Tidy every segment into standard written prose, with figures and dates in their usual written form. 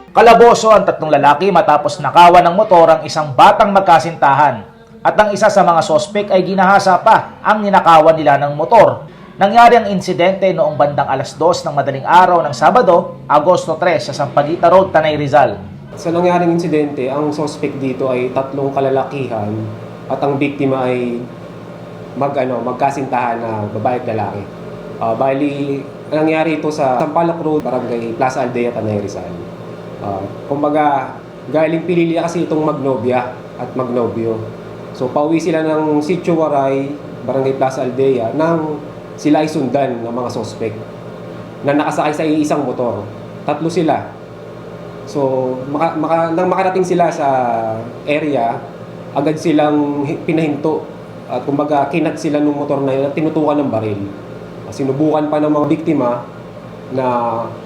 Kalaboso ang tatlong lalaki matapos nakawan ng motor ang isang batang magkasintahan. At ang isa sa mga sospek ay ginahasa pa ang ninakawan nila ng motor. Nangyari ang insidente noong bandang alas 2 ng madaling araw ng Sabado, Agosto 3 sa Sampaguita Road, Tanay Rizal. Sa nangyaring insidente, ang suspect dito ay tatlong kalalakihan at ang biktima ay magkasintahan na babae at lalaki. Bali, nangyari ito sa Sampaloc Road, Barangay Plaza Aldea, Tanay Rizal. Kumbaga, galing Pililya kasi itong magnobya at magnobyo. So, pauwi sila ng Sitio Waray, Barangay Plaza Aldea, nang sila ay sundan ng mga suspect na nakasakay sa isang motor. Tatlo sila. So, nang makarating sila sa area, agad silang pinahinto. At kumbaga, kinat sila ng motor na yun at tinutukan ng baril. Sinubukan pa ng mga biktima na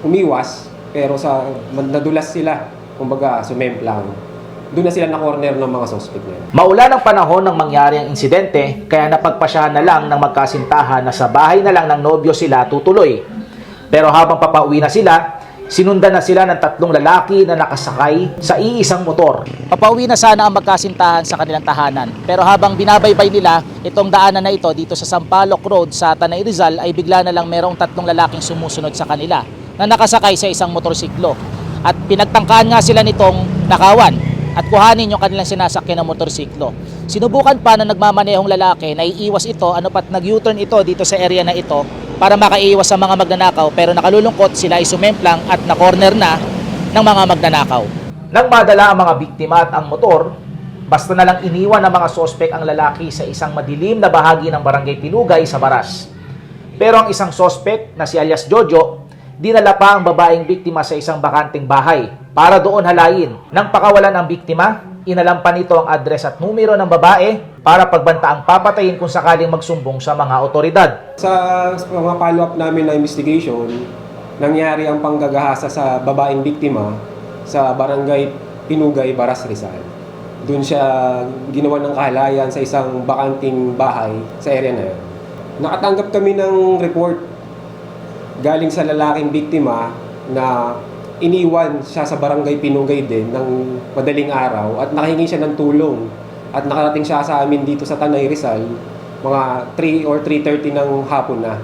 umiwas, pero nadulas sila. Kumbaga, sumemplang. Doon na sila na-corner ng mga suspect na. Maulan ang panahon ng mangyari ang insidente, kaya napagpasyahan na lang ng magkasintahan na sa bahay na lang ng nobyo sila tutuloy. Pero habang papauwi na sila, sinundan na sila ng tatlong lalaki na nakasakay sa iisang motor. Papauwi na sana ang magkasintahan sa kanilang tahanan. Pero habang binabaybay nila itong daanan na ito dito sa Sampaloc Road sa Tanay Rizal, ay bigla na lang merong tatlong lalaking sumusunod sa kanila na nakasakay sa isang motorsiklo. At pinagtangkaan nga sila nitong nakawan at kuhanin yung kanilang sinasakyan na motorsiklo. Sinubukan pa na nagmamanehong lalaki na iiwas ito, pat nag-U-turn ito dito sa area na ito para makaiwas sa mga magnanakaw, pero nakalulungkot sila ay sumemplang at na-corner na ng mga magnanakaw. Nang madala ang mga biktima at ang motor, basta na lang iniwan ng mga sospek ang lalaki sa isang madilim na bahagi ng Barangay Pinugay sa Baras. Pero ang isang sospek na si alias Jojo, dinala pa ang babaeng biktima sa isang bakanting bahay para doon halayin. Nang pakawalan ang biktima, inalam pa nito ang address at numero ng babae para pagbantaang papatayin kung sakaling magsumbong sa mga otoridad. Sa mga follow-up namin na investigation, nangyari ang panggagahasa sa babaeng biktima sa Barangay Pinugay, Baras, Rizal. Doon siya ginawa ng kahalayan sa isang bakanting bahay sa area na yun. Nakatanggap kami ng report galing sa lalaking biktima na iniwan siya sa Barangay Pinugay din ng madaling araw at nakahingi siya ng tulong at nakarating siya sa amin dito sa Tanay Rizal mga 3 or 3:30 ng hapon na.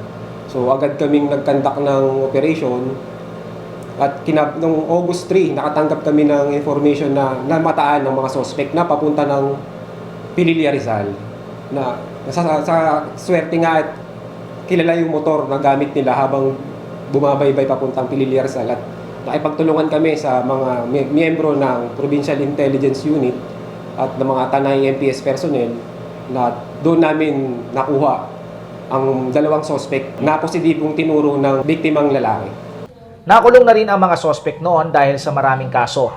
So agad kaming nagkandak ng operation at noong August 3 nakatanggap kami ng information na namataan ng mga suspect na papunta ng Pililya, Rizal na sa swerte nga at kilala yung motor na gamit nila habang bumabaybay papuntang Pililya, Rizal, at nakipagtulungan kami sa mga miyembro ng Provincial Intelligence Unit at ng mga Tanay MPS personnel na doon namin nakuha ang dalawang suspect na positibong tinuro ng biktimang lalaki. Nakulong na rin ang mga suspect noon dahil sa maraming kaso.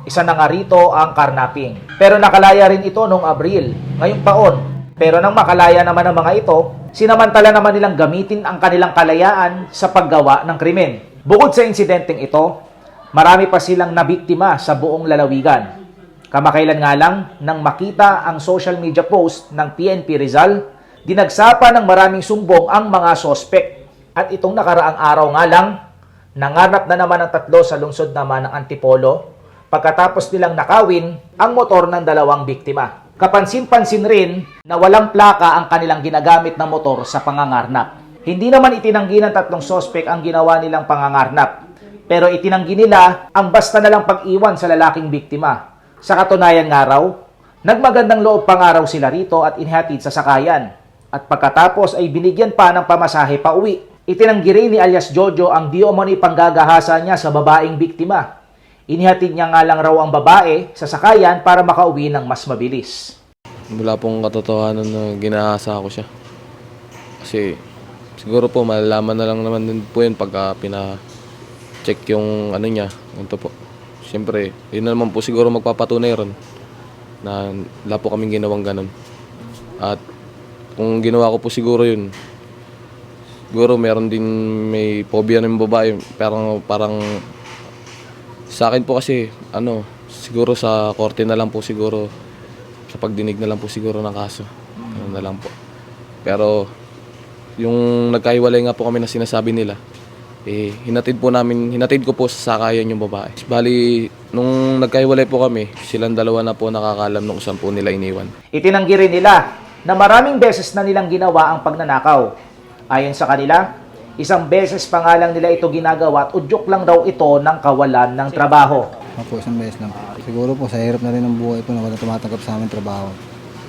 Isa na nga rito ang carnapping. Pero nakalaya rin ito noong Abril, ngayong taon. Pero nang makalaya naman ang mga ito, sinamantala naman nilang gamitin ang kanilang kalayaan sa paggawa ng krimen. Bukod sa insidenteng ito, marami pa silang nabiktima sa buong lalawigan. Kamakailan nga lang nang makita ang social media post ng PNP Rizal, dinagsapan ng maraming sumbong ang mga sospek. At itong nakaraang araw nga lang, nanganap na naman ang tatlo sa lungsod naman ng Antipolo pagkatapos nilang nakawin ang motor ng dalawang biktima. Kapansin-pansin rin na walang plaka ang kanilang ginagamit na motor sa pangangarnap. Hindi naman itinanggi ng tatlong sospek ang ginawa nilang pangangarnap, pero itinanggi nila ang basta na lang pag-iwan sa lalaking biktima. Sa katunayan nga raw, nagmagandang loob pa nga raw sila rito at inihatid sa sakayan. At pagkatapos ay binigyan pa ng pamasahe pa uwi. Itinanggi rin ni alias Jojo ang di umano'y panggagahasa niya sa babaeng biktima. Inihatid niya nga lang raw ang babae sa sakayan para makauwi ng mas mabilis. Wala pong katotohanan na ginahasa ko siya. Kasi siguro po malalaman na lang naman din po yun pagka pina-check yung ano niya. Ito po. Siyempre, yun na naman po siguro magpapatunay ron na wala po kaming ginawang ganun. At kung ginawa ko po siguro yun, siguro meron din may phobia ng babae. Parang sa akin po kasi, siguro sa korte na lang po siguro, sa pagdinig na lang po siguro ng kaso. Ano na lang po. Pero, yung nagkahiwalay nga po kami na sinasabi nila, hinatid ko po sa sakayan yung babae. Bali, nung nagkahiwalay po kami, silang dalawa na po nakakalam nung saan po nila iniwan. Itinanggi rin nila na maraming beses na nilang ginawa ang pagnanakaw. Ayon sa kanila, isang beses pa nga lang nila ito ginagawa at udyok lang daw ito ng kawalan ng trabaho. Opo, isang beses lang. Siguro po, sa hirap na rin ng buhay po na wala tumatanggap sa amin trabaho.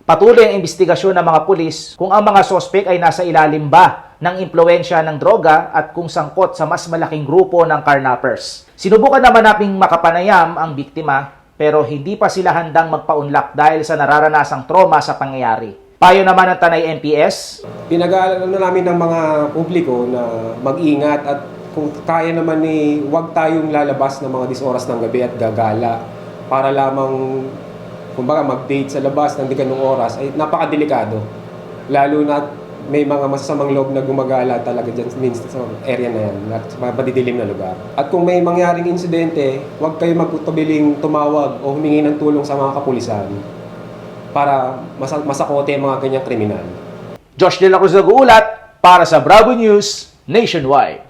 Patuloy ang investigasyon ng mga pulis kung ang mga sospek ay nasa ilalim ba ng impluensya ng droga at kung sangkot sa mas malaking grupo ng carnappers. Sinubukan naman nating makapanayam ang biktima pero hindi pa sila handang magpaunlak dahil sa nararanasang trauma sa pangyayari. Payo naman ng Tanay MPS, Pinag-aalala namin ng mga publiko na mag-ingat at kung kaya naman huwag tayong lalabas ng mga oras ng gabi at gagala para lamang kumbaga mag-date sa labas ng di ganung oras ay napakadelikado. Lalo na may mga masasamang loob na gumagala talaga dyan sa area na yan, at sa mga madidilim na lugar. At kung may mangyaring insidente, huwag kayo magtabiling tumawag o humingi ng tulong sa mga kapulisan para masakote ang mga ganyang kriminal. Josh De La Cruz nag-uulat para sa Bravo News Nationwide.